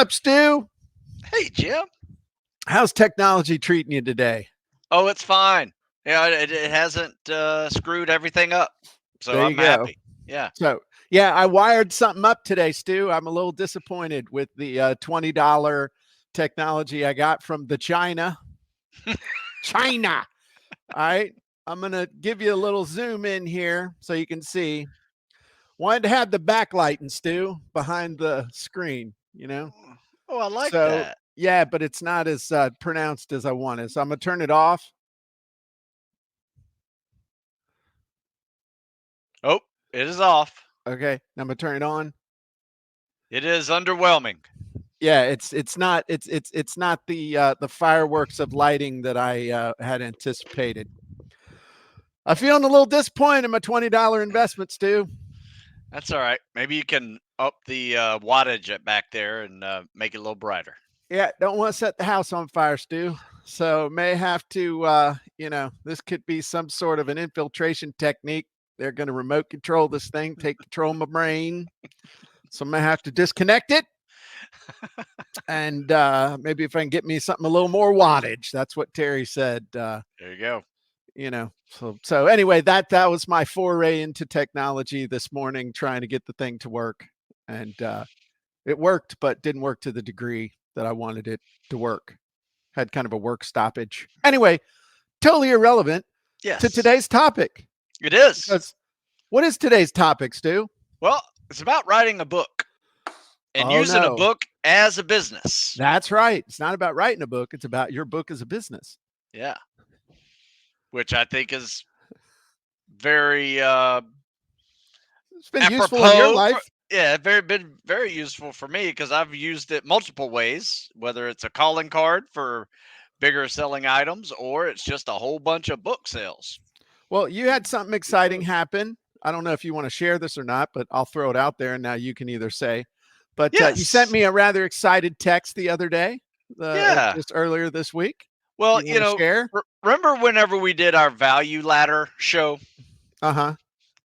up, Stu? Hey, Jim. How's technology treating you today? Oh, it's fine. Yeah, it hasn't screwed everything up, so There you I'm go. happy. Yeah. So, yeah, I wired something up today, Stu. I'm a little disappointed with the $20 technology I got from the China. China. All right. I'm going to give you a little zoom in here so you can see. Wanted to have the backlighting, Stu, behind the screen, you know? Oh, I like So, that. yeah, but it's not as pronounced as I wanted. So I'm going to turn it off. Oh, it is off. Okay. I'm going to turn it on. It is underwhelming. Yeah, it's not the fireworks of lighting that I had anticipated. I'm feeling a little disappointed in my $20 investment, Stu. That's all right. Maybe you can up the wattage back there and make it a little brighter. Yeah, don't want to set the house on fire, Stu. So may have to this could be some sort of an infiltration technique. They're going to remote control this thing, take control of my brain. So I may have to disconnect it. And maybe if I can get me something a little more wattage. That's what Terry said. There you go. So anyway, that was my foray into technology this morning, trying to get the thing to work. And it worked, but didn't work to the degree that I wanted it to work. Had kind of a work stoppage. Anyway, totally irrelevant to Yes, today's topic. it is. Because what is today's topic, Stu? Well, it's about writing a book and Oh using a no. book as a business. That's right. It's not about writing a book, it's about your book as a business. Yeah, which I think is very It's been useful in your apropos for, life. yeah, been very useful for me because I've used it multiple ways, whether it's a calling card for bigger selling items or it's just a whole bunch of book sales. Well, you had something exciting happen. I don't know if you want to share this or not, but I'll throw it out there and now you can either say. But you sent Yes. me a rather excited text the other day, Yeah. just earlier this week. Well, You want to share? remember whenever we did our value ladder show Uh huh.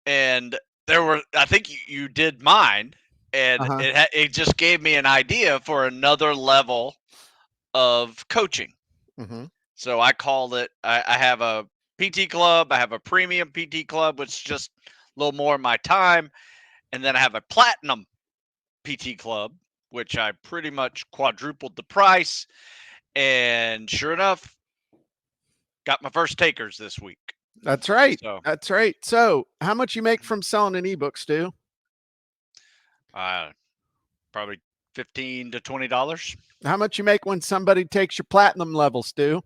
and there were, I think you did mine, Uh and huh. it just gave me an idea for another level of coaching. Mm-hmm. So I called it. I have a PT club. I have a premium PT club, which is just a little more of my time, and then I have a platinum PT club, which I pretty much quadrupled the price. And sure enough, got my first takers this week. That's right. So That's right. So, how much you make from selling an ebook, Stu? uh, probably $15 to $20. How much you make when somebody takes your platinum level, Stu?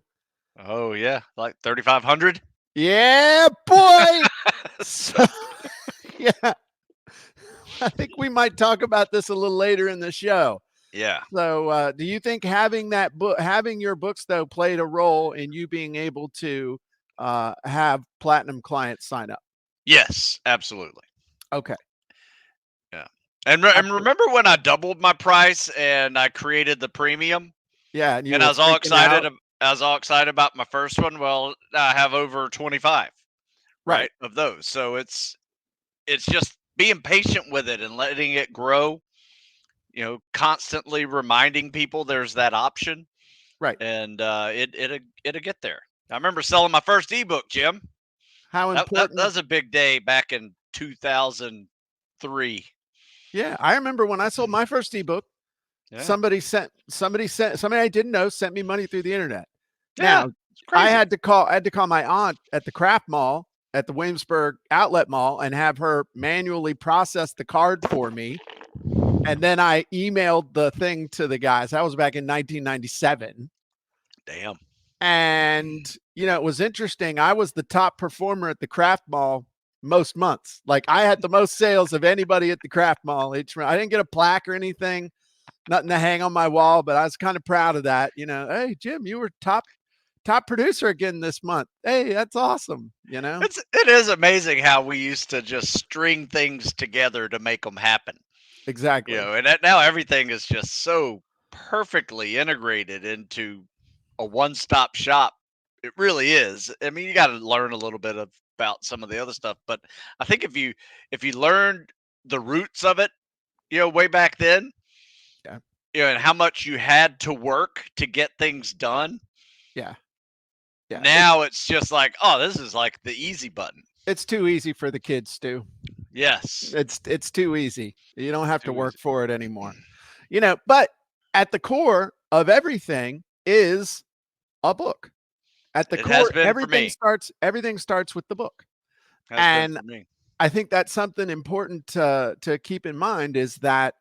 Oh yeah, like 3,500. Yeah, boy. So, yeah, I think we might talk about this a little later in the show. Yeah. So, do you think having having your books though, played a role in you being able to have platinum clients sign up? Yes, absolutely. Okay, Yeah. And absolutely. remember when I doubled my price and I created the premium Yeah, and you and I were was all freaking excited. out, I was all excited about my first one. Well, I have over 25, right? right, of those. So it's just being patient with it and letting it grow. Constantly reminding people there's that option, Right. and it'll get there. I remember selling my first ebook, Jim. How That important? was a big day back in 2003. Yeah, I remember when I sold my first ebook. Yeah. Somebody I didn't know sent me money through the internet. Yeah. Now, It's crazy. I had to call my aunt at the Craft Mall at the Williamsburg Outlet Mall and have her manually process the card for me. And then I emailed the thing to the guys. That was back in 1997. Damn. And it was interesting. I was the top performer at the Craft Mall most months. Like I had the most sales of anybody at the Craft Mall each month. I didn't get a plaque or anything, nothing to hang on my wall, but I was kind of proud of that. Hey Jim, you were top producer again this month. Hey, that's awesome. It is amazing how we used to just string things together to make them happen. Exactly. And now everything is just so perfectly integrated into a one-stop shop. It really is. I mean, you got to learn a little bit about some of the other stuff, but I think if you learned the roots of it, way back then, Yeah. and how much you had to work to get things done. Yeah. Yeah. Now it's just like, oh, this is like the easy button. It's too easy for the kids, Stu. Yes. It's too easy. You don't have to Too work easy. for it anymore. But at the core of everything is a book. At the It has core, been for me. everything starts with the book. Has been And for me. I think that's something important to keep in mind, is that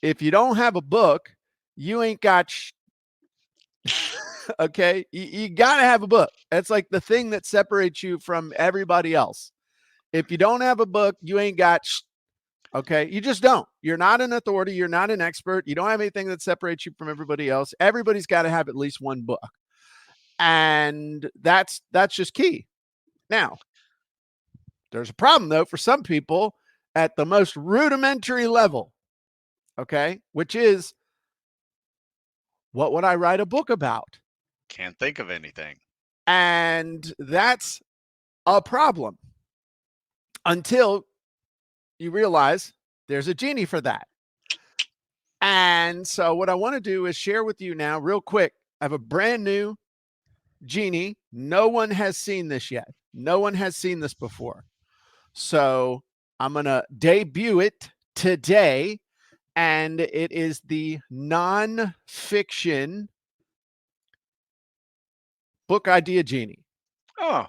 if you don't have a book, you ain't got okay? You got to have a book. That's like the thing that separates you from everybody else. If you don't have a book, you ain't got okay? You just don't. You're not an authority, you're not an expert. You don't have anything that separates you from everybody else. Everybody's got to have at least one book. And that's just key. Now, there's a problem though for some people at the most rudimentary level, okay? Which is, what would I write a book about? Can't think of anything. And that's a problem until you realize there's a genie for that. And so what I want to do is share with you now real quick. I have a brand new genie. No one has seen this yet. No one has seen this before. So I'm going to debut it today. And it is the nonfiction book idea genie. Oh,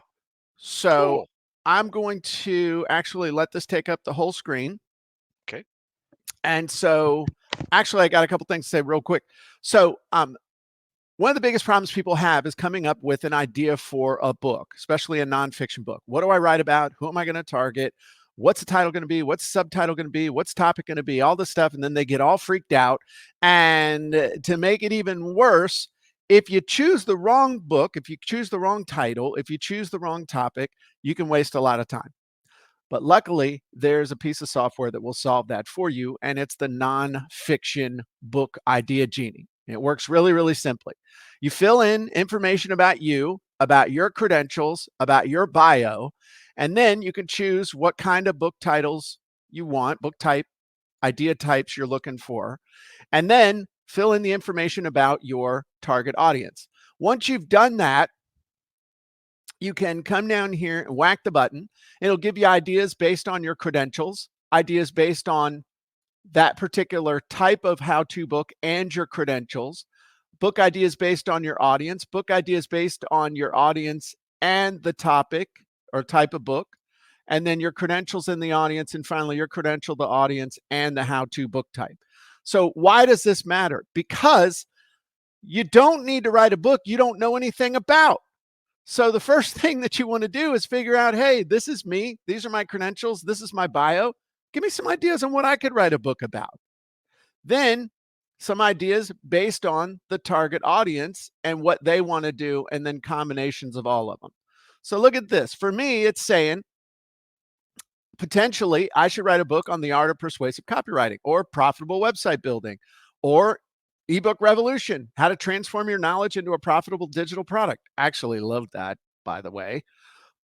So cool. I'm going to actually let this take up the whole screen. Okay. And so actually I got a couple things to say real quick. So one of the biggest problems people have is coming up with an idea for a book, especially a nonfiction book. What do I write about? Who am I going to target? What's the title going to be? What's the subtitle going to be? What's the topic going to be? All this stuff. And then they get all freaked out. And to make it even worse, if you choose the wrong book, if you choose the wrong title, if you choose the wrong topic, you can waste a lot of time. But luckily, there's a piece of software that will solve that for you, and it's the nonfiction book idea genie. It works really, really simply. You fill in information about you, about your credentials, about your bio, and then you can choose what kind of book titles you want, book type, idea types you're looking for, and then fill in the information about your target audience. Once you've done that, you can come down here and whack the button. It'll give you ideas based on your credentials, ideas based on that particular type of how-to book and your credentials, book ideas based on your audience, book ideas based on your audience and the topic or type of book, and then your credentials in the audience, and finally your credential, the audience, and the how-to book type. So why does this matter? Because you don't need to write a book you don't know anything about. So the first thing that you want to do is figure out, hey, this is me. These are my credentials. This is my bio. Give me some ideas on what I could write a book about. Then some ideas based on the target audience and what they want to do, and then combinations of all of them. So look at this. For me, it's saying potentially I should write a book on the art of persuasive copywriting, or profitable website building, or ebook revolution, how to transform your knowledge into a profitable digital product. Actually love that, by the way.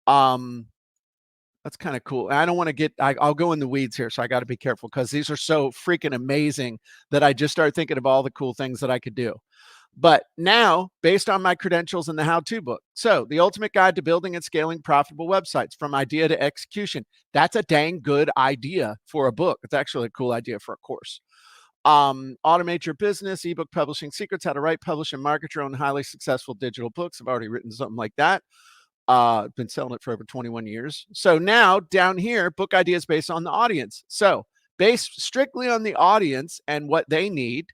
That's kind of cool. I don't want to get, I'll go in the weeds here, so I got to be careful because these are so freaking amazing that I just started thinking of all the cool things that I could do. But now, based on my credentials in the how-to book, so the ultimate guide to building and scaling profitable websites from idea to execution. That's a dang good idea for a book. It's actually a cool idea for a course. Automate your business, ebook publishing secrets, how to write, publish, and market your own highly successful digital books. I've already written something like that. Been selling it for over 21 years. So now down here, book ideas based on the audience. So based strictly on the audience and what they need,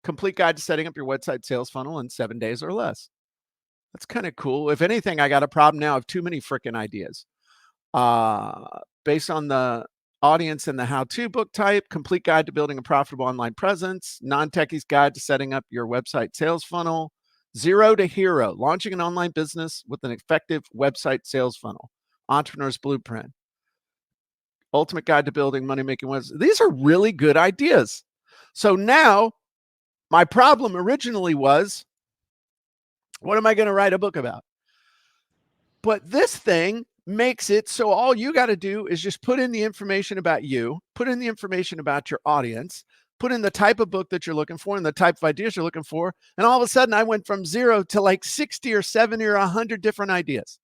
complete guide to setting up your website sales funnel in 7 days or less. That's kind of cool. If anything, I got a problem now of too many freaking ideas. Based on the audience and the how-to book type, complete guide to building a profitable online presence, non-techie's guide to setting up your website sales funnel, zero to hero, launching an online business with an effective website sales funnel, entrepreneur's blueprint, ultimate guide to building money-making websites. These are really good ideas. So now my problem originally was, what am I going to write a book about? But this thing makes it so all you got to do is just put in the information about you, put in the information about your audience, put in the type of book that you're looking for and the type of ideas you're looking for. And all of a sudden I went from 0 to like 60 or 70 or 100 different ideas.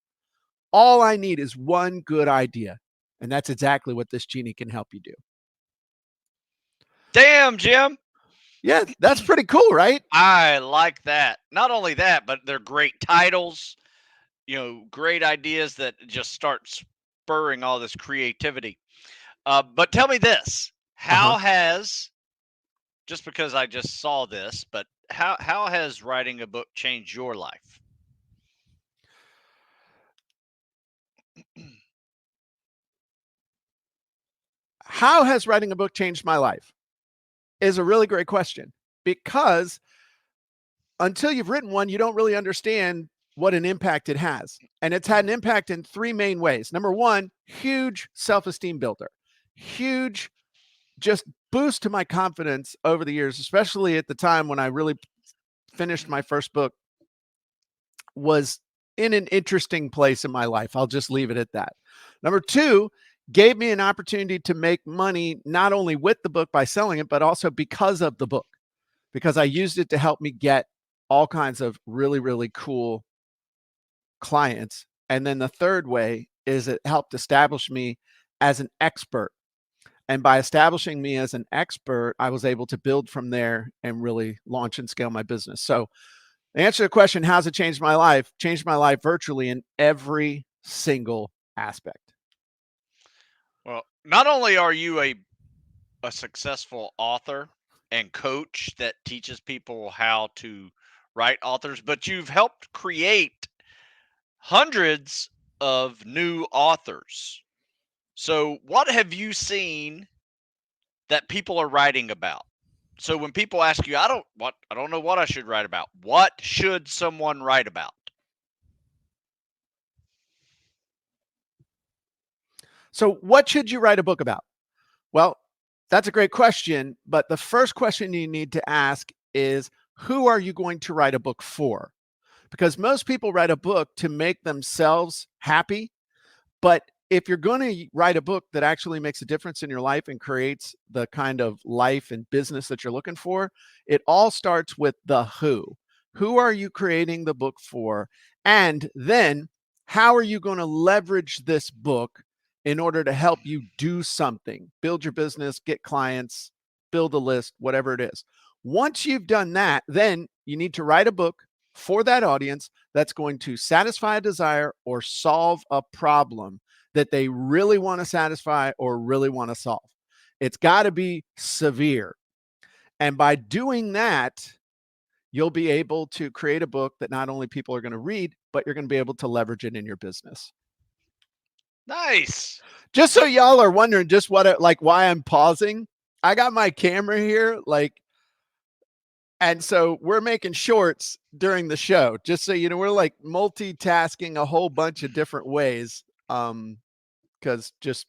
All I need is one good idea. And that's exactly what this Genie can help you do. Damn, Jim. Yeah, that's pretty cool, right? I like that. Not only that, but they're great titles, great ideas that just start spurring all this creativity. But tell me this: Uh-huh. how has, just because I just saw this, but how has writing a book changed your life? How has writing a book changed my life? Is a really great question, because until you've written one, you don't really understand what an impact it has. And it's had an impact in three main ways. Number one, huge self-esteem builder, huge just boost to my confidence over the years, especially at the time when I really finished my first book, was in an interesting place in my life. I'll just leave it at that. Number two, gave me an opportunity to make money, not only with the book by selling it, but also because of the book, because I used it to help me get all kinds of really, really cool clients. And then the third way is it helped establish me as an expert. And by establishing me as an expert, I was able to build from there and really launch and scale my business. So the answer to the question, how's it changed my life? Changed my life virtually in every single aspect. Well, not only are you a successful author and coach that teaches people how to write authors, but you've helped create hundreds of new authors. So, what have you seen that people are writing about? So when people ask you, I don't know what I should write about. What should someone write about? So what should you write a book about? Well, that's a great question. But the first question you need to ask is, who are you going to write a book for? Because most people write a book to make themselves happy. But if you're going to write a book that actually makes a difference in your life and creates the kind of life and business that you're looking for, it all starts with the who. Who are you creating the book for? And then how are you going to leverage this book in order to help you do something, build your business, get clients, build a list, whatever it is. Once you've done that, then you need to write a book for that audience that's going to satisfy a desire or solve a problem that they really want to satisfy or really want to solve. It's got to be severe. And by doing that, you'll be able to create a book that not only people are going to read, but you're going to be able to leverage it in your business. Nice. Just so y'all are wondering just why I'm pausing, I got my camera here, and so we're making shorts during the show, just so you know, we're like multitasking a whole bunch of different ways. Because just,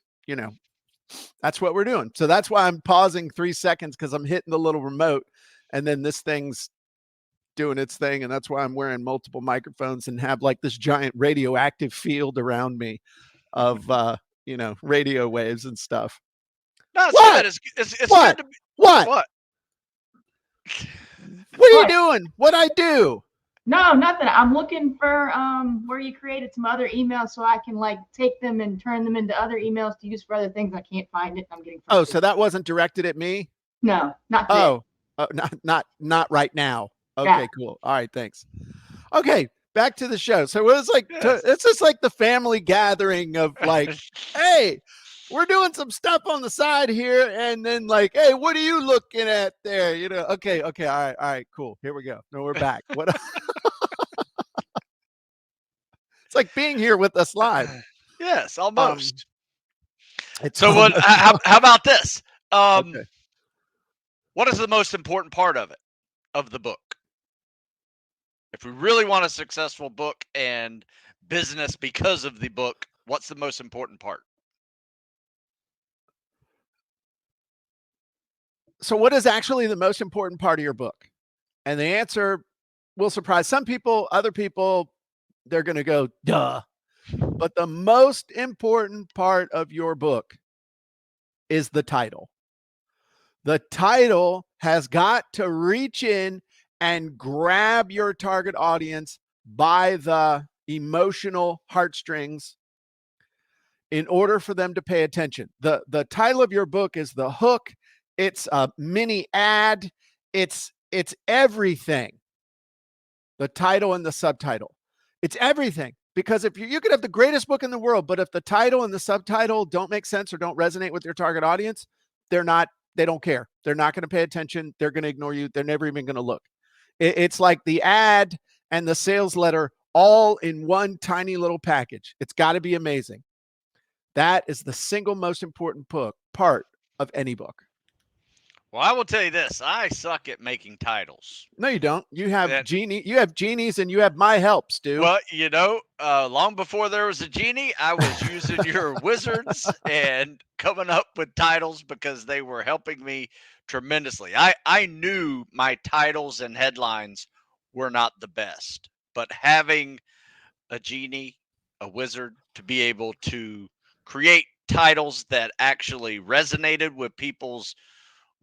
that's what we're doing. So that's why I'm pausing 3 seconds, because I'm hitting the little remote and then this thing's doing its thing. And that's why I'm wearing multiple microphones and have like this giant radioactive field around me of, radio waves and stuff. No, it's What? good. It's What? good to be What? what? What are you What? doing? What I do? No, nothing. I'm looking for where you created some other emails so I can like take them and turn them into other emails to use for other things. I can't find it. I'm getting Oh, frustrated. so that wasn't directed at me? No, not today. Oh, not right now. Okay, Yeah. cool. All right, thanks. Okay, back to the show. So it was like, Yes. it's just like the family gathering of like, hey, we're doing some stuff on the side here, and then like, hey, what are you looking at there? Okay, all right, cool. Here we go. No, we're back. What? It's like being here with us live. Yes, Um, almost. it's So what? almost How about this? okay. What is the most important part of the book? If we really want a successful book and business because of the book, what's the most important part? So, what is actually the most important part of your book? And the answer will surprise some people. Other people, they're going to go, duh. But the most important part of your book is the title. The title has got to reach in and grab your target audience by the emotional heartstrings in order for them to pay attention. The title of your book is the hook. It's a mini ad. It's everything. The title and the subtitle. It's everything. Because if you could have the greatest book in the world, but if the title and the subtitle don't make sense or don't resonate with your target audience, they don't care. They're not going to pay attention. They're going to ignore you. They're never even going to look. It's like the ad and the sales letter all in one tiny little package. It's got to be amazing. That is the single most important part of any book. Well, I will tell you this. I suck at making titles. No, you don't. You have genies and you have my help, Stu. Well, long before there was a genie, I was using your wizards and coming up with titles because they were helping me tremendously. I knew my titles and headlines were not the best, but having a genie, a wizard, to be able to create titles that actually resonated with people's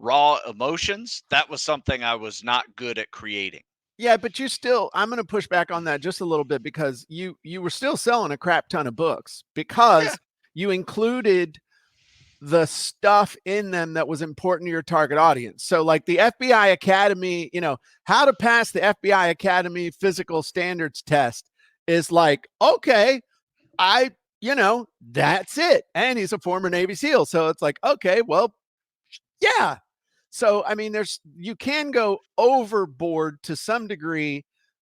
raw emotions, that was something I was not good at creating. Yeah, but I'm going to push back on that just a little bit because you were still selling a crap ton of books because you included the stuff in them that was important to your target audience. So like the FBI Academy, how to pass the FBI Academy physical standards test is like, okay, that's it. And he's a former Navy SEAL. So it's like, okay, well, yeah. So, I mean, you can go overboard to some degree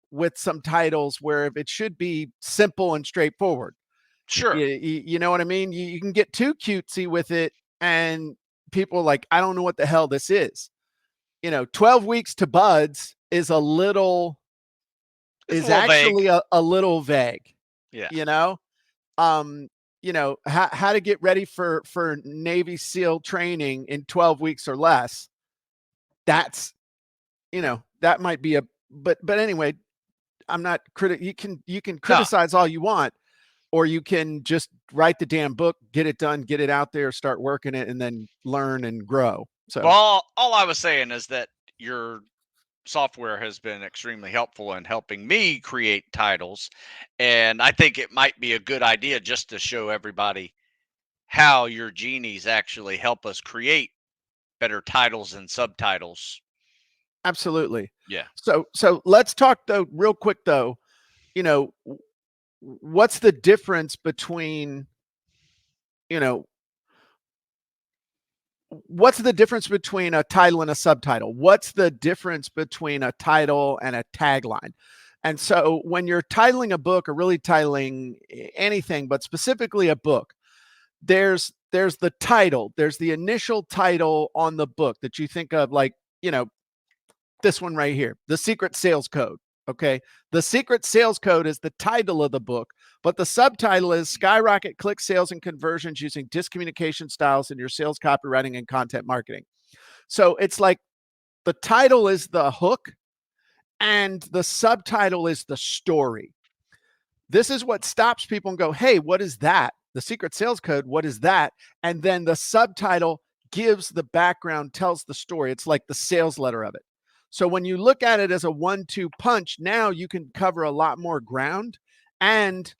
with some titles where if it should be simple and straightforward. Sure. You know what I mean? You can get too cutesy with it and people are like, I don't know what the hell this is. 12 weeks to buds is a little vague. Yeah. How to get ready for Navy SEAL training in 12 weeks or less. That's, that might be but anyway, I'm not you can criticize all you want, or you can just write the damn book, get it done, get it out there, start working it, and then learn and grow. So, well, all I was saying is that your software has been extremely helpful in helping me create titles. And I think it might be a good idea just to show everybody how your genies actually help us create better titles and subtitles. Absolutely. Yeah. So let's talk though, real quick though, what's the difference between, what's the difference between a title and a subtitle? What's the difference between a title and a tagline? And so when you're titling a book or really titling anything, but specifically a book, there's the title, there's the initial title on the book that you think of, like, this one right here, The Secret Sales Code. Okay. The Secret Sales Code is the title of the book, but the subtitle is Skyrocket Click Sales and Conversions Using Discommunication Styles in Your Sales Copywriting and Content Marketing. So it's like the title is the hook and the subtitle is the story. This is what stops people and go, hey, what is that? The Secret Sales Code, what is that? And then the subtitle gives the background, tells the story. It's like the sales letter of it. So when you look at it as a 1-2 punch, now you can cover a lot more ground and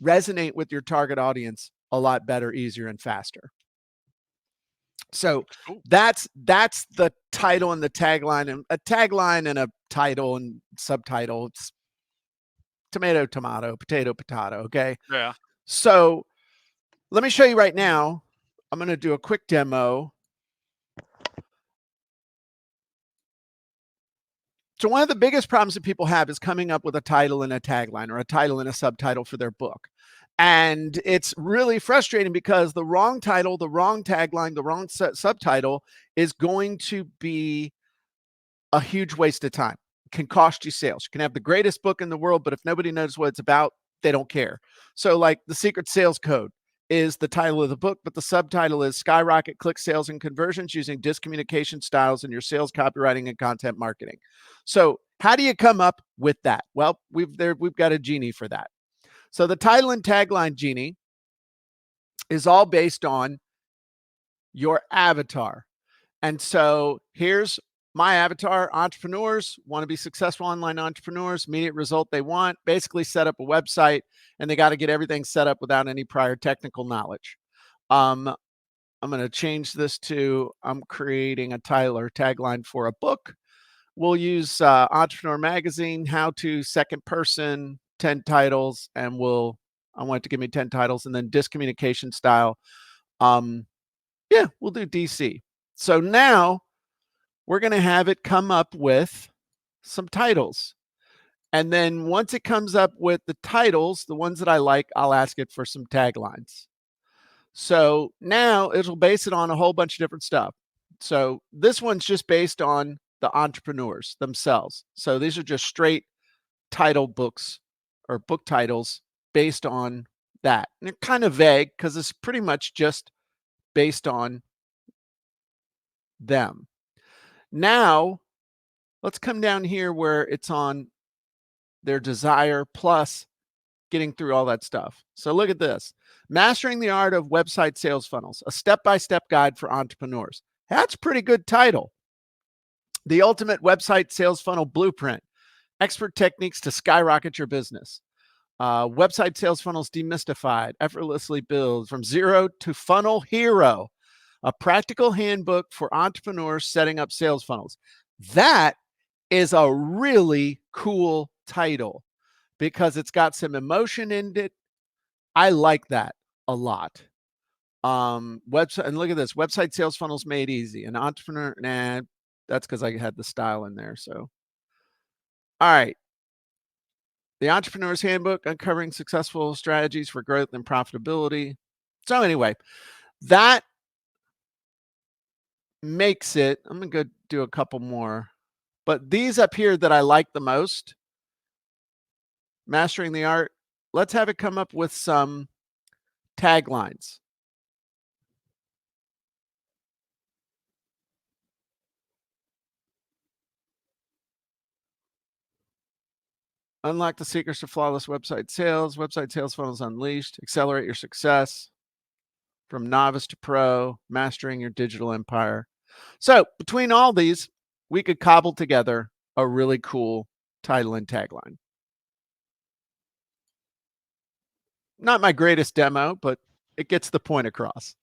resonate with your target audience a lot better, easier, and faster. So that's the title and the tagline. And a tagline and a title and subtitle, it's tomato, tomato, potato, potato. Okay. Yeah. So let me show you right now. I'm going to do a quick demo. So one of the biggest problems that people have is coming up with a title and a tagline, or a title and a subtitle for their book. And it's really frustrating because the wrong title, the wrong tagline, the wrong subtitle is going to be a huge waste of time. It can cost you sales. You can have the greatest book in the world, but if nobody knows what it's about, they don't care. So like The Secret Sales Code is the title of the book, but the subtitle is Skyrocket Click Sales and Conversions Using Discommunication Styles in Your Sales Copywriting and Content Marketing. So how do you come up with that? Well, we've got a genie for that. So the title and tagline genie is all based on your avatar. And so here's my avatar. Entrepreneurs want to be successful online entrepreneurs, immediate result they want, basically set up a website, and they got to get everything set up without any prior technical knowledge. I'm going to change this to I'm creating a title or tagline for a book. We'll use Entrepreneur Magazine, how to second person, 10 titles, and I want it to give me 10 titles, and then discommunication style. Yeah, we'll do DC. So now we're going to have it come up with some titles. And then once it comes up with the titles, the ones that I like, I'll ask it for some taglines. So now it'll base it on a whole bunch of different stuff. So this one's just based on the entrepreneurs themselves. So these are just straight title books or book titles based on that. And they're kind of vague because it's pretty much just based on them. Now, let's come down here where it's on their desire plus getting through all that stuff. So look at this. Mastering the Art of Website Sales Funnels, a step-by-step guide for entrepreneurs. That's a pretty good title. The Ultimate Website Sales Funnel Blueprint, expert techniques to skyrocket your business. Website Sales Funnels Demystified, effortlessly build from zero to funnel hero, a practical handbook for entrepreneurs setting up sales funnels. That is a really cool title because it's got some emotion in it. I like that a lot. Website, and look at this, website sales funnels made easy. An entrepreneur, nah, that's because I had the style in there. So, all right. The Entrepreneur's Handbook, uncovering successful strategies for growth and profitability. So anyway, that makes it, I'm going to go do a couple more, but these up here that I like the most, Mastering the Art, let's have it come up with some taglines. Unlock the secrets to flawless website sales funnels unleashed, accelerate your success from novice to pro, mastering your digital empire. So between all these, we could cobble together a really cool title and tagline. Not my greatest demo, but it gets the point across.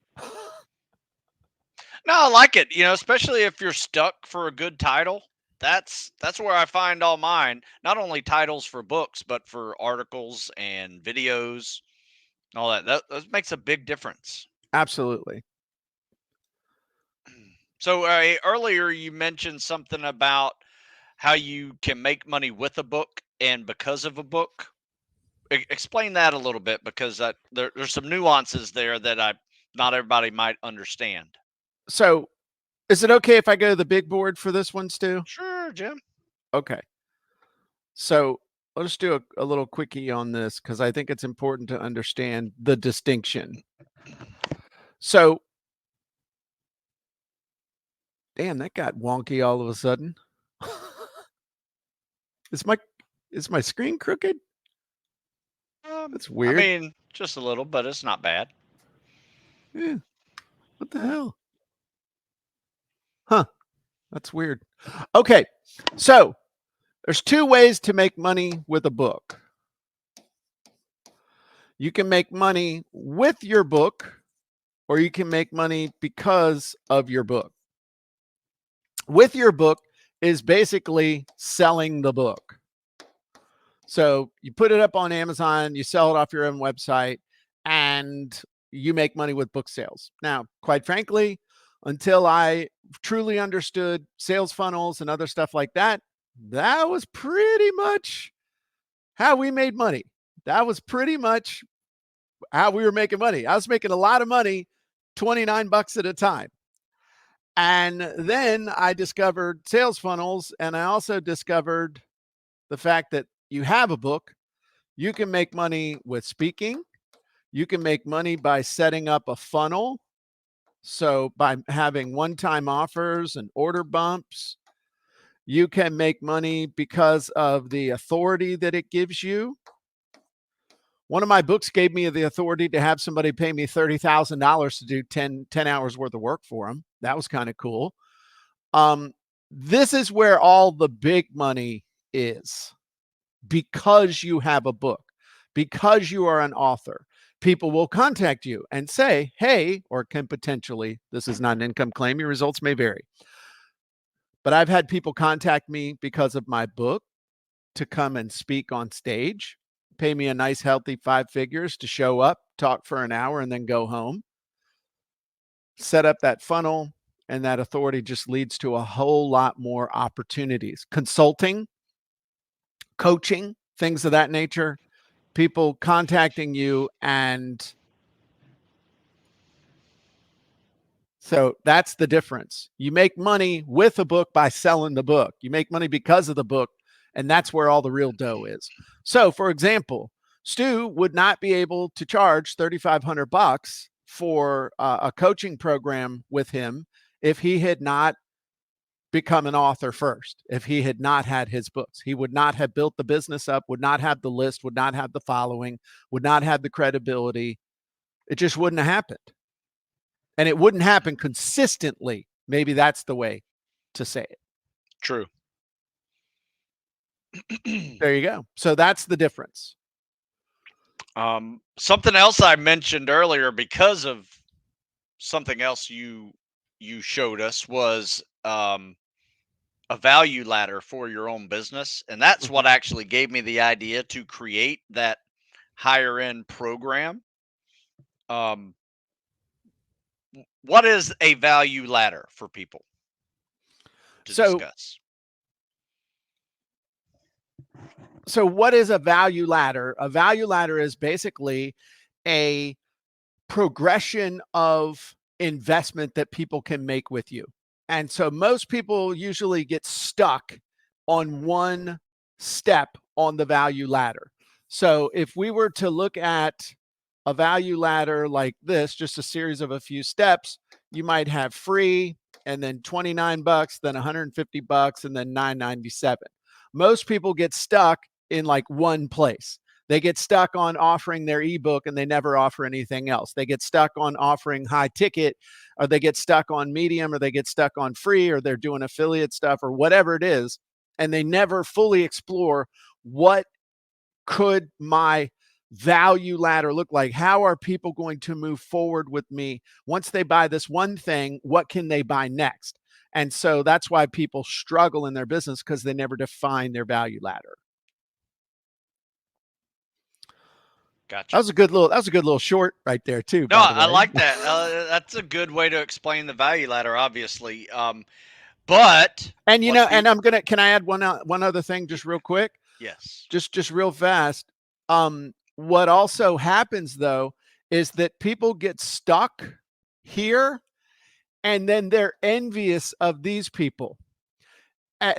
No, I like it. Especially if you're stuck for a good title. That's where I find all mine. Not only titles for books, but for articles and videos, all that. That makes a big difference. Absolutely. So earlier you mentioned something about how you can make money with a book and because of a book. Explain that a little bit because there's some nuances there that not everybody might understand. So is it okay if I go to the big board for this one, Stu? Sure, Jim. Okay. So I'll just do a little quickie on this because I think it's important to understand the distinction. So, damn, that got wonky all of a sudden. Is my screen crooked? That's weird. I mean, just a little, but it's not bad. Yeah. What the hell? Huh. That's weird. Okay. So there's two ways to make money with a book. You can make money with your book, or you can make money because of your book. With your book is basically selling the book. So you put it up on Amazon, you sell it off your own website, and you make money with book sales. Now, quite frankly, until I truly understood sales funnels and other stuff like that, that was pretty much how we made money. That was pretty much how we were making money. I was making a lot of money, 29 bucks at a time. And then I discovered sales funnels, and I also discovered the fact that you have a book, you can make money with speaking. You can make money by setting up a funnel. So by having one-time offers and order bumps, you can make money because of the authority that it gives you. One of my books gave me the authority to have somebody pay me $30,000 to do 10 hours worth of work for them. That was kind of cool. This is where all the big money is, because you have a book, because you are an author. People will contact you and say, hey, or can potentially, this is not an income claim, your results may vary. But I've had people contact me because of my book to come and speak on stage, pay me a nice, healthy 5 figures to show up, talk for an hour, and then go home. Set up that funnel, and that authority just leads to a whole lot more opportunities. Consulting, coaching, things of that nature, people contacting you. And so that's the difference. You make money with a book by selling the book. You make money because of the book, and that's where all the real dough is. So, for example, Stu would not be able to charge $3,500 for a coaching program with him if he had not become an author first. If he had not had his books, he would not have built the business up, would not have the list, would not have the following, would not have the credibility. It just wouldn't have happened. And it wouldn't happen consistently. Maybe that's the way to say it. True. There you go. So that's the difference. Something else I mentioned earlier, because of something else you showed us, was a value ladder for your own business, and that's what actually gave me the idea to create that higher end program. What is a value ladder for people to discuss? So what is a value ladder? A value ladder is basically a progression of investment that people can make with you. And so most people usually get stuck on one step on the value ladder. So if we were to look at a value ladder like this, just a series of a few steps, you might have free, and then $29, then $150, and then $9.97. Most people get stuck in like one place. They get stuck on offering their ebook and they never offer anything else. They get stuck on offering high ticket, or they get stuck on medium, or they get stuck on free, or they're doing affiliate stuff or whatever it is. And they never fully explore, what could my value ladder look like? How are people going to move forward with me? Once they buy this one thing, what can they buy next? And so that's why people struggle in their business, because they never define their value ladder. Gotcha. That was a good little short right there too. No, by the I way. like that. That's a good way to explain the value ladder, obviously. But and you know, and can I add one other thing just real quick? Yes. Just real fast. What also happens though is that people get stuck here, and then they're envious of these people.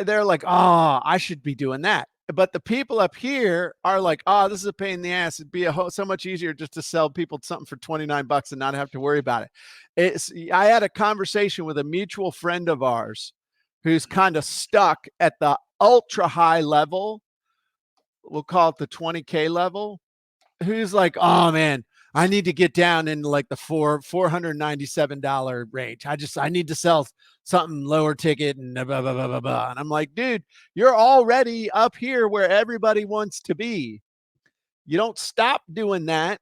They're like, oh, I should be doing that. But the people up here are like, oh, this is a pain in the ass. It'd be so much easier just to sell people something for $29 and not have to worry about it. I had a conversation with a mutual friend of ours who's kind of stuck at the ultra high level. We'll call it the 20K level. Who's like, oh man, I need to get down in like the $497 range. I need to sell something lower ticket and blah, blah, blah, blah, blah. And I'm like, dude, you're already up here where everybody wants to be. You don't stop doing that.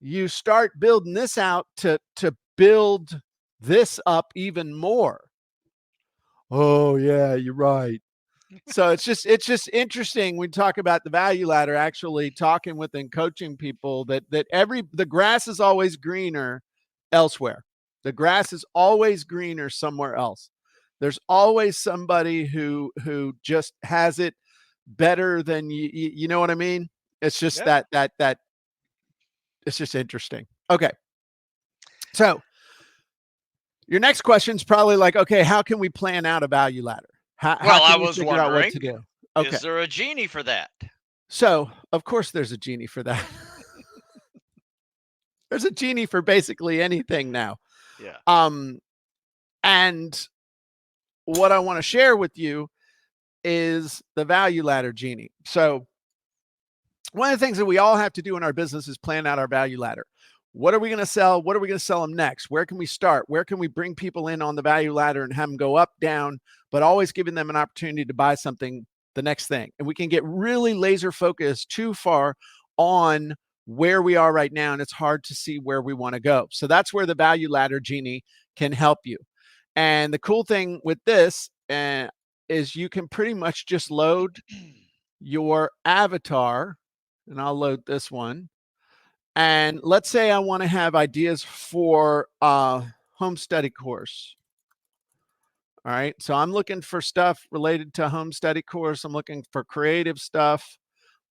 You start building this out to build this up even more. Oh yeah, you're right. So it's just interesting. We talk about the value ladder, actually talking with and coaching people that the grass is always greener elsewhere. The grass is always greener somewhere else. There's always somebody who just has it better than you. You know what I mean? It's just that it's just interesting. Okay. So your next question is probably like, okay, how can we plan out a value ladder? How I can we was figure out what wondering, to do? Okay. Is there a genie for that? So, of course, there's a genie for that. There's a genie for basically anything now. Yeah. And what I want to share with you is the value ladder genie. So, one of the things that we all have to do in our business is plan out our value ladder. what are we going to sell? What are we going to sell them next? Where can we start? Where can we bring people in on the value ladder and have them go up, down, but always giving them an opportunity to buy something, the next thing. And we can get really laser focused too far on where we are right now, and it's hard to see where we want to go. So that's where the value ladder, Genie, can help you. And the cool thing with this is you can pretty much just load your avatar, and I'll load this one. And let's say I want to have ideas for a home study course. All right, so I'm looking for stuff related to home study course. I'm looking for creative stuff.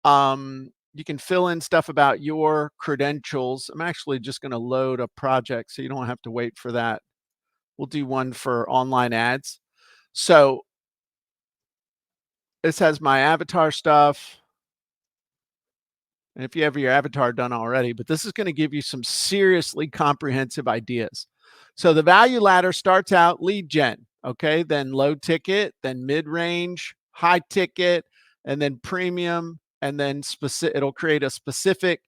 You can fill in stuff about your credentials. I'm actually just going to load a project so you don't have to wait for that. We'll do one for online ads. So this has my avatar stuff. And if you have your avatar done already, but this is going to give you some seriously comprehensive ideas. So the value ladder starts out lead gen, okay, then low ticket, then mid-range, high ticket, and then premium, and then it'll create a specific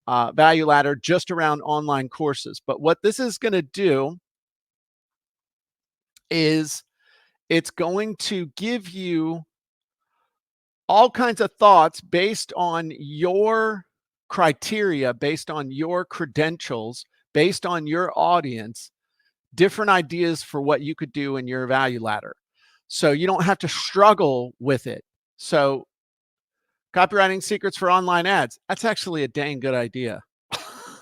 value ladder just around online courses. But what this is going to do is it's going to give you all kinds of thoughts based on your criteria, based on your credentials, based on your audience, different ideas for what you could do in your value ladder. So you don't have to struggle with it. So copywriting secrets for online ads, that's actually a dang good idea.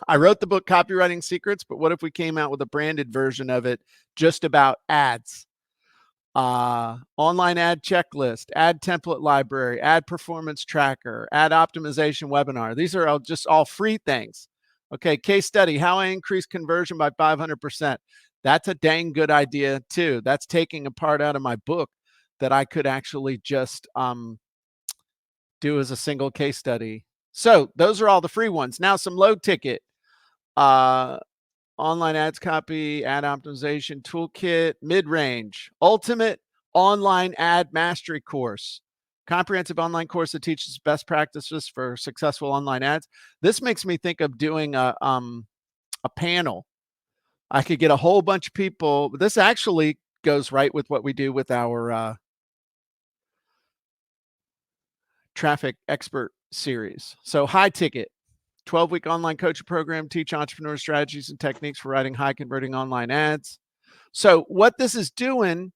I wrote the book Copywriting Secrets, but what if we came out with a branded version of it just about ads? Online ad checklist, ad template library, ad performance tracker, ad optimization webinar. These are just all free things. Okay, case study, how I increase conversion by 500%. That's a dang good idea too. That's taking a part out of my book that I could actually just do as a single case study. So those are all the free ones. Now some low ticket. Online ads copy, ad optimization toolkit, mid-range, ultimate online ad mastery course, comprehensive online course that teaches best practices for successful online ads. This makes me think of doing a panel. I could get a whole bunch of people. This actually goes right with what we do with our traffic expert series. So high ticket. 12-week online coaching program, teach entrepreneurs strategies and techniques for writing high converting online ads. So what this is doing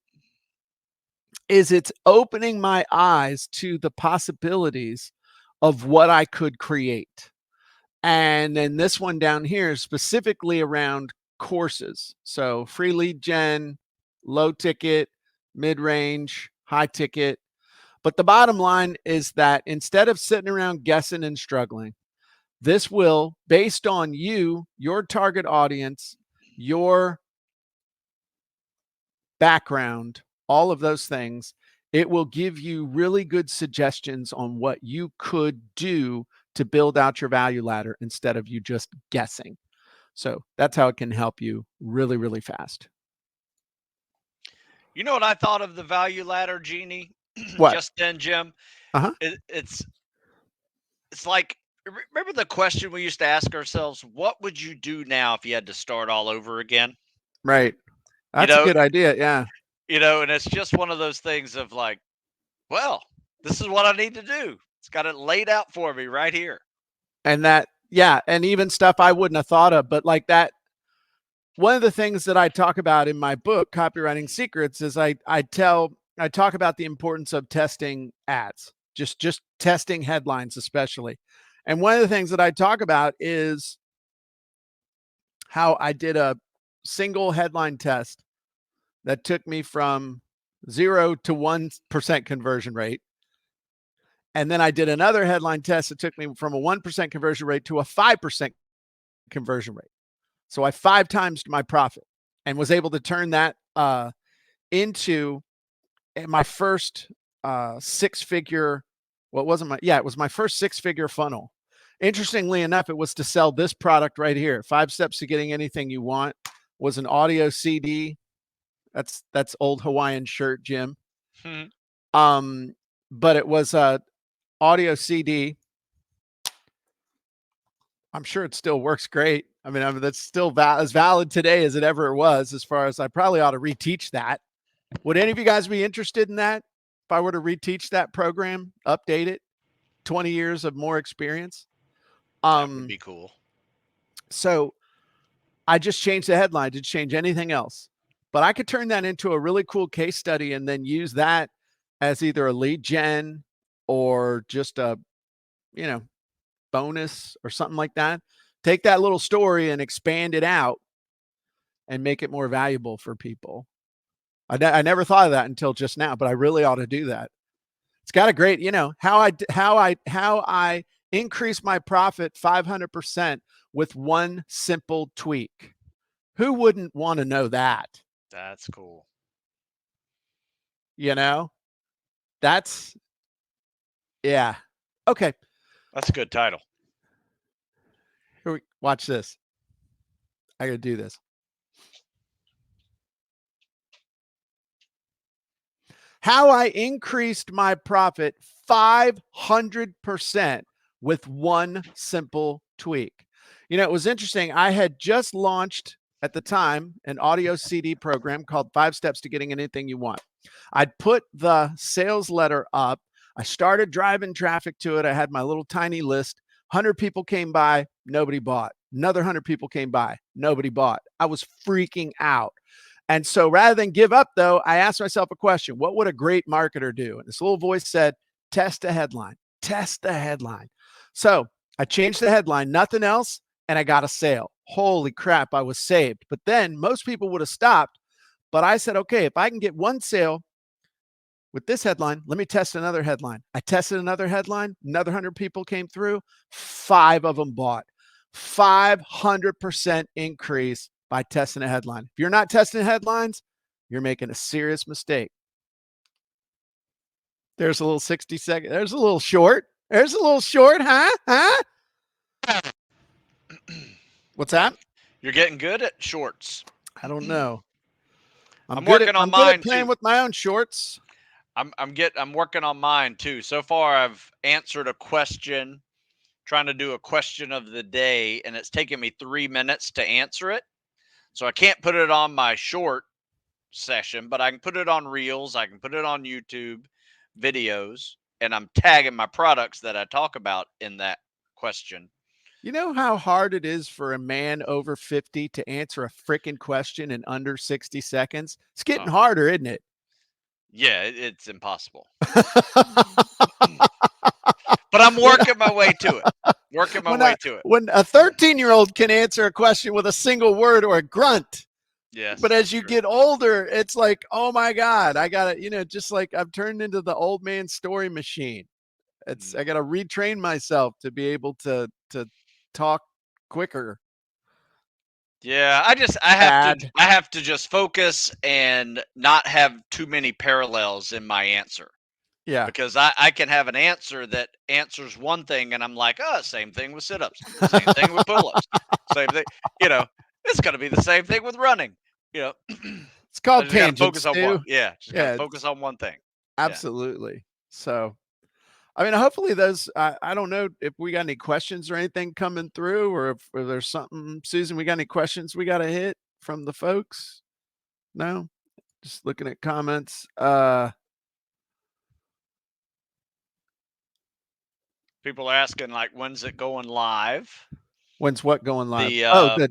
is it's opening my eyes to the possibilities of what I could create. And then this one down here is specifically around courses. So free lead gen, low ticket, mid-range, high ticket. But the bottom line is that instead of sitting around guessing and struggling, this will, based on you, your target audience, your background, all of those things, it will give you really good suggestions on what you could do to build out your value ladder instead of you just guessing. So that's how it can help you really, really fast. You know what I thought of the value ladder, Genie? What? Just then, Jim. Uh-huh. It's like, remember the question we used to ask ourselves, what would you do now if you had to start all over again? Right. That's a good idea. Yeah. And it's just one of those things of like, well, this is what I need to do. It's got it laid out for me right here. And that, yeah. And even stuff I wouldn't have thought of, but like that, one of the things that I talk about in my book, Copywriting Secrets, is I talk about the importance of testing ads, just testing headlines, especially. And one of the things that I talk about is how I did a single headline test that took me from 0 to 1% conversion rate. And then I did another headline test that took me from a 1% conversion rate to a 5% conversion rate. So I 5 times my profit and was able to turn that into my first 6-figure. Well, it was my first 6-figure funnel. Interestingly enough, it was to sell this product right here. 5 steps to getting anything you want was an audio CD. That's old Hawaiian shirt, Jim. But it was a audio CD. I'm sure it still works great. I mean that's still as valid today as it ever was, as far as I probably ought to reteach that. Would any of you guys be interested in that? If I were to reteach that program, update it, 20 years of more experience. That would be cool. So I just changed the headline. Didn't change anything else. But I could turn that into a really cool case study and then use that as either a lead gen or just a, bonus or something like that. Take that little story and expand it out and make it more valuable for people. I never thought of that until just now, but I really ought to do that. It's got a great, how I increase my profit 500% with one simple tweak. Who wouldn't want to know that? That's cool. That's, yeah. Okay. That's a good title. Here watch this. I got to do this. How I increased my profit 500% with one simple tweak. It was interesting. I had just launched at the time an audio CD program called 5 Steps to Getting Anything You Want. I'd put the sales letter up. I started driving traffic to it. I had my little tiny list. 100 people came by, nobody bought. Another 100 people came by, nobody bought. I was freaking out. And so rather than give up, though, I asked myself a question. What would a great marketer do? And this little voice said, test a headline, test the headline. So I changed the headline, nothing else, and I got a sale. Holy crap, I was saved. But then most people would have stopped. But I said, okay, if I can get one sale with this headline, let me test another headline. I tested another headline. Another 100 people came through. 5 of them bought. 500% increase by testing a headline. If you're not testing headlines, you're making a serious mistake. There's a little 60-second. There's a little short. There's a little short, huh? What's that? You're getting good at shorts. I don't know. I'm working on mine playing too. with my own shorts. I'm working on mine too. So far, I've answered a question, trying to do a question of the day, and it's taken me 3 minutes to answer it. So I can't put it on my short session, but I can put it on Reels. I can put it on YouTube videos, and I'm tagging my products that I talk about in that question. You know how hard it is for a man over 50 to answer a freaking question in under 60 seconds? It's getting harder, isn't it? Yeah, it's impossible. But I'm working my way to it. When a 13-year-old can answer a question with a single word or a grunt. Yes. But as you get older, it's like, oh my God, I got to, just like I've turned into the old man story machine. I got to retrain myself to be able to talk quicker. Yeah, I have to just focus and not have too many parallels in my answer. Yeah. Because I can have an answer that answers one thing, and I'm like, oh, same thing with sit-ups, same thing with pull-ups, same thing. It's going to be the same thing with running. It's called tangents. Focus on one. Yeah, just got to focus on one thing. Absolutely. Yeah. So, I mean, hopefully those. I don't know if we got any questions or anything coming through, or if there's something. Susan, we got any questions we got to hit from the folks? No, just looking at comments. People are asking, like, when's it going live? When's what going live? The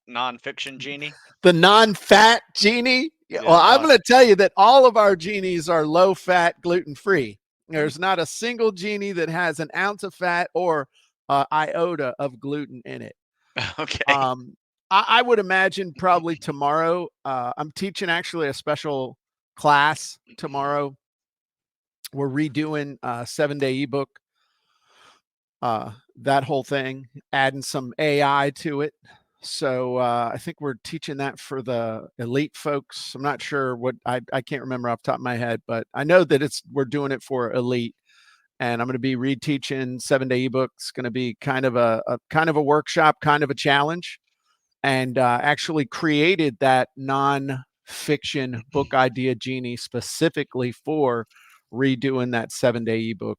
non-fiction genie. The non-fat genie. Yeah, well, I'm going to tell you that all of our genies are low-fat, gluten-free. There's not a single genie that has an ounce of fat or iota of gluten in it. Okay. I would imagine probably tomorrow. I'm teaching actually a special class tomorrow. We're redoing a 7-day ebook. That whole thing, adding some AI to it. So I think we're teaching that for the elite folks. I'm not sure what I can't remember off the top of my head, but I know that we're doing it for elite. And I'm going to be reteaching 7-day ebooks. Going to be kind of a workshop, kind of a challenge, and actually created that non-fiction book idea genie specifically for redoing that 7-day ebook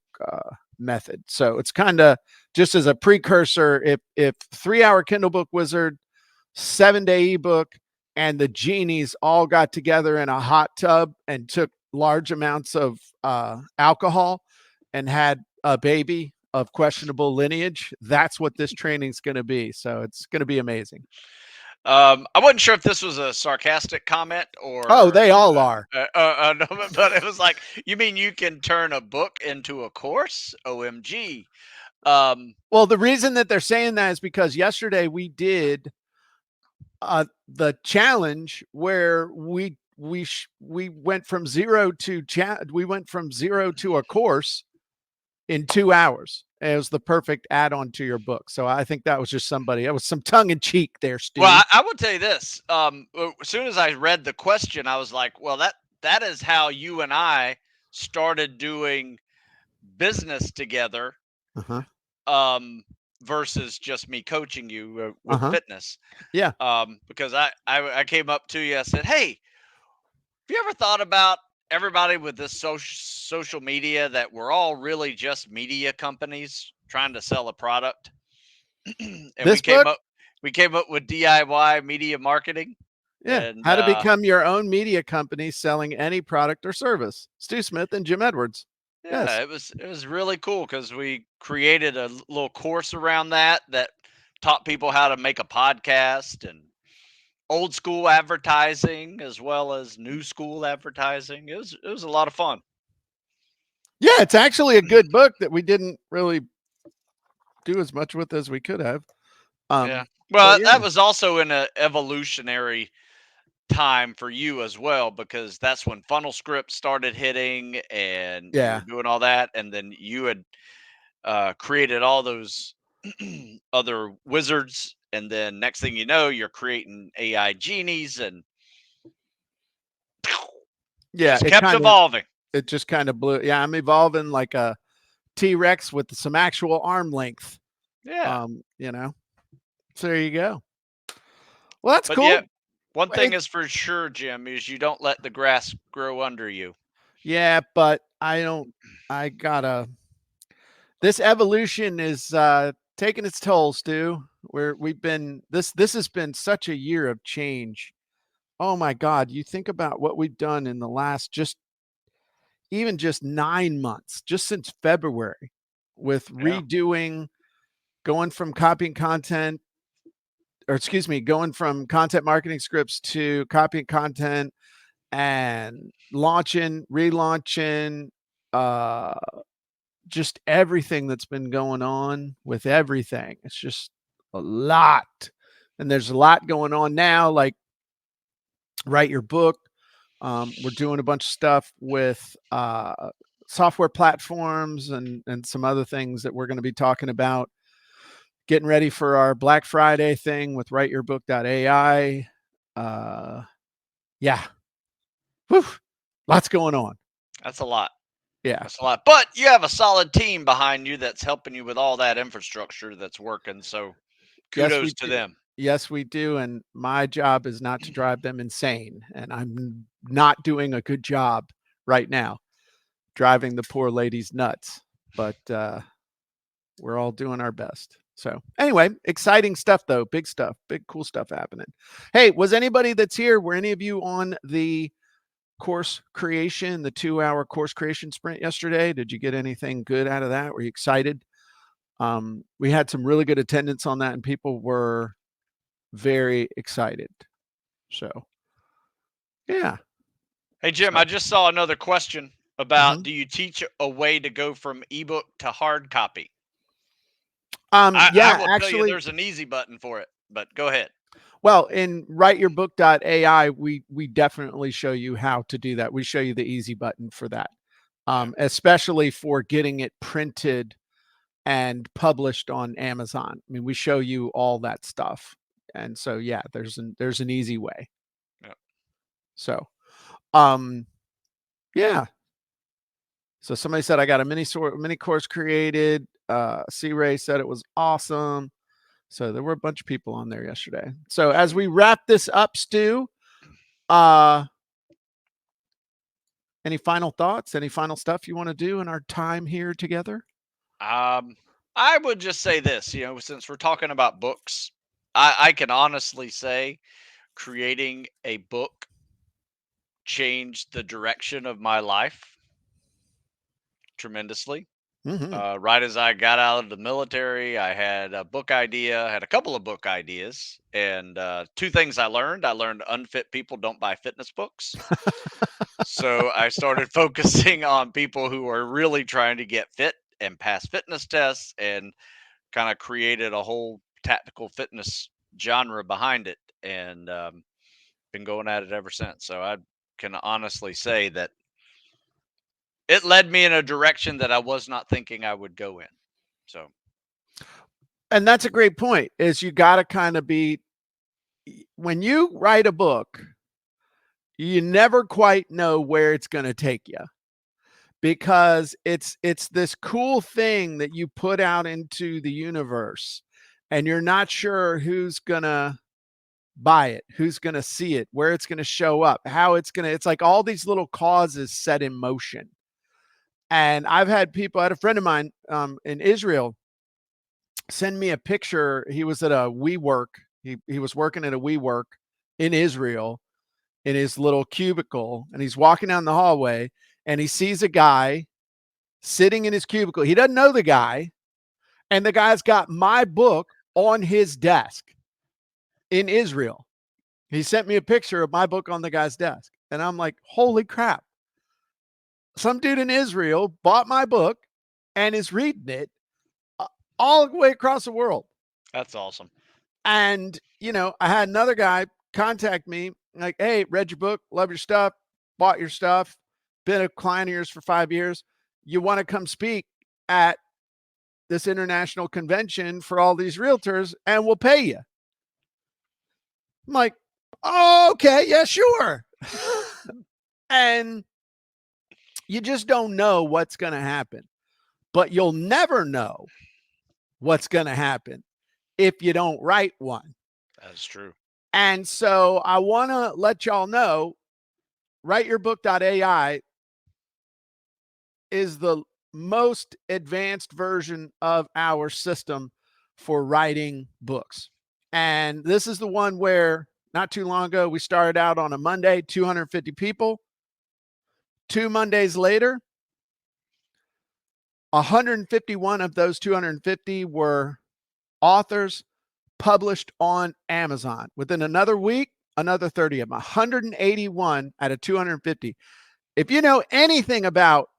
method. So it's kind of just as a precursor. If 3-hour Kindle Book Wizard, 7-day ebook, and the genies all got together in a hot tub and took large amounts of alcohol and had a baby of questionable lineage, that's what this training's going to be. So it's going to be amazing. I wasn't sure if this was a sarcastic comment Oh, or they all are. no, but it was like, you mean you can turn a book into a course? OMG. Well, the reason that they're saying that is because yesterday we did the challenge where we went from zero to a course in 2 hours. It was the perfect add-on to your book. So I think that was just somebody. It was some tongue-in-cheek there, Stu. Well, I will tell you this. As soon as I read the question, I was like, well, that is how you and I started doing business together, versus just me coaching you with fitness. Yeah. Because I came up to you, I said, hey, have you ever thought about everybody with this social media, that we're all really just media companies trying to sell a product? And This book? we came up with DIY media marketing. Yeah. And How to become your own media company selling any product or service. Stu Smith and Jim Edwards. yeah, Yes. it was really cool because we created a little course around that taught people how to make a podcast and old school advertising as well as new school advertising. It was a lot of fun. Yeah, it's actually a good book that we didn't really do as much with as we could have. Yeah. Well, yeah. that was also in an evolutionary time for you as well, because that's when funnel script started hitting and you were doing all that, and then you had created all those other wizards, and then next thing you know, you're creating AI genies, and Yeah, just kept evolving. it just kind of blew. Yeah, I'm evolving like a T-Rex with some actual arm length. Yeah. So there you go. Well, that's But cool. yeah, one thing is for sure, Jim, is you don't let the grass grow under you. Yeah, but this evolution is taking its toll, Stu. This has been such a year of change. Oh my God. You think about what we've done in the last just 9 months, just since February, with redoing, going from copying content, or excuse me, going from content marketing scripts to copying content and launching, relaunching, just everything that's been going on with everything. It's just a lot. And there's a lot going on now, like write your book. We're doing a bunch of stuff with software platforms and some other things that we're going to be talking about. Getting ready for our Black Friday thing with writeyurbook.ai. Yeah. Whew. Lots going on. That's a lot. Yeah. That's a lot. But you have a solid team behind you that's helping you with all that infrastructure that's working. So kudos to them. Yes, we do. And my job is not to drive them insane. And I'm not doing a good job right now driving the poor ladies nuts. But we're all doing our best. So anyway, exciting stuff though. Big stuff, big cool stuff happening. Hey, was anybody that's here, were any of you on the course creation, the 2-hour course creation sprint yesterday? Did you get anything good out of that? Were you excited? We had some really good attendance on that and people were very excited. So yeah. Hey, Jim, I just saw another question about, do you teach a way to go from ebook to hard copy? I will tell you there's an easy button for it, but go ahead. Well, in writeyurbook.ai, we definitely show you how to do that. We show you the easy button for that, especially for getting it printed and published on Amazon. I mean, we show you all that stuff. And so, yeah, there's an easy way. Yeah. So, yeah. So somebody said, I got a mini course created. C-Ray said it was awesome. So there were a bunch of people on there yesterday. So as we wrap this up, Stu, any final thoughts? Any final stuff you want to do in our time here together? I would just say this, since we're talking about books, I can honestly say creating a book changed the direction of my life tremendously. Right as I got out of the military, I had a book idea, I had a couple of book ideas, and two things I learned. I learned unfit people don't buy fitness books. So I started focusing on people who are really trying to get fit and pass fitness tests, and kind of created a whole tactical fitness genre behind it, and been going at it ever since. So I can honestly say that it led me in a direction that I was not thinking I would go in. So, And that's a great point, is you got to kind of be, when you write a book, you never quite know where it's going to take you, because it's this cool thing that you put out into the universe, and you're not sure who's going to buy it, who's going to see it, where it's going to show up, how it's going to, it's like all these little causes set in motion. And I've had people, I had a friend of mine in Israel send me a picture. He was at a WeWork. He was working at a WeWork in Israel in his little cubicle, and he's walking down the hallway, and he sees a guy sitting in his cubicle. He doesn't know the guy, and the guy's got my book on his desk in Israel. He sent me a picture of my book on the guy's desk, and I'm like, holy crap. Some dude in Israel bought my book and is reading it all the way across the world. that's awesome. And, I had another guy contact me like, hey, read your book, love your stuff, bought your stuff, been a client of yours for 5 years. You want to come speak at this international convention for all these realtors, and we'll pay you. I'm like, oh, okay, yeah, sure. And you just don't know what's going to happen, but you'll never know what's going to happen if you don't write one. That's true. And so I want to let y'all know, writeyourbook.ai is the most advanced version of our system for writing books. And this is the one where not too long ago, we started out on a Monday, 250 people. 2 Mondays later, 151 of those 250 were authors published on Amazon. Within another week, another 30 of them, 181 out of 250. If you know anything about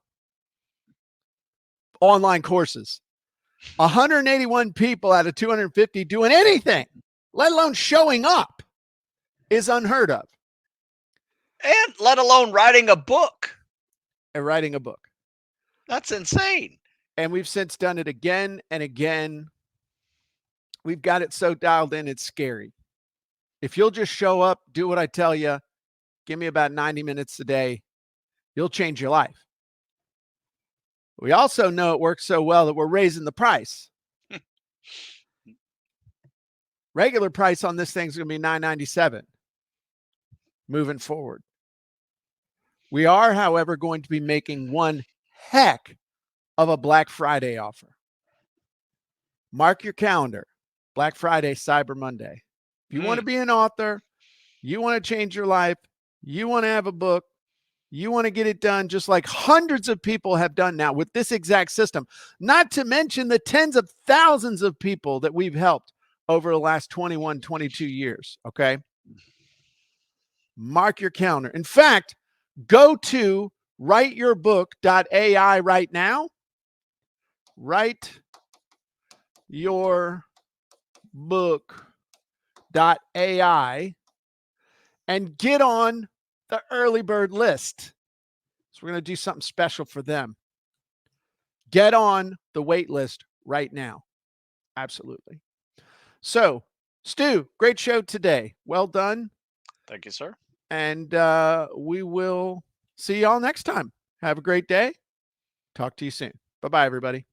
online courses, 181 people out of 250 doing anything, let alone showing up, is unheard of. And let alone writing a book. And writing a book. That's insane. And we've since done it again and again. We've got it so dialed in, it's scary. If you'll just show up, do what I tell you, give me about 90 minutes a day, you'll change your life. We also know it works so well that we're raising the price. Regular price on this thing's going to be $9.97 moving forward. We are, however, going to be making one heck of a Black Friday offer. Mark your calendar. Black Friday, Cyber Monday. If you want to be an author, you want to change your life, you want to have a book, you want to get it done just like hundreds of people have done now with this exact system, not to mention the tens of thousands of people that we've helped over the last 21, 22 years, okay? Mark your calendar. In fact, go to writeyourbook.ai right now. writeyourbook.ai and get on the early bird list. So we're going to do something special for them. Get on the wait list right now. Absolutely. So, Stu, great show today. Well done. Thank you, sir. And we will see y'all next time. Have a great day. Talk to you soon. Bye-bye, everybody.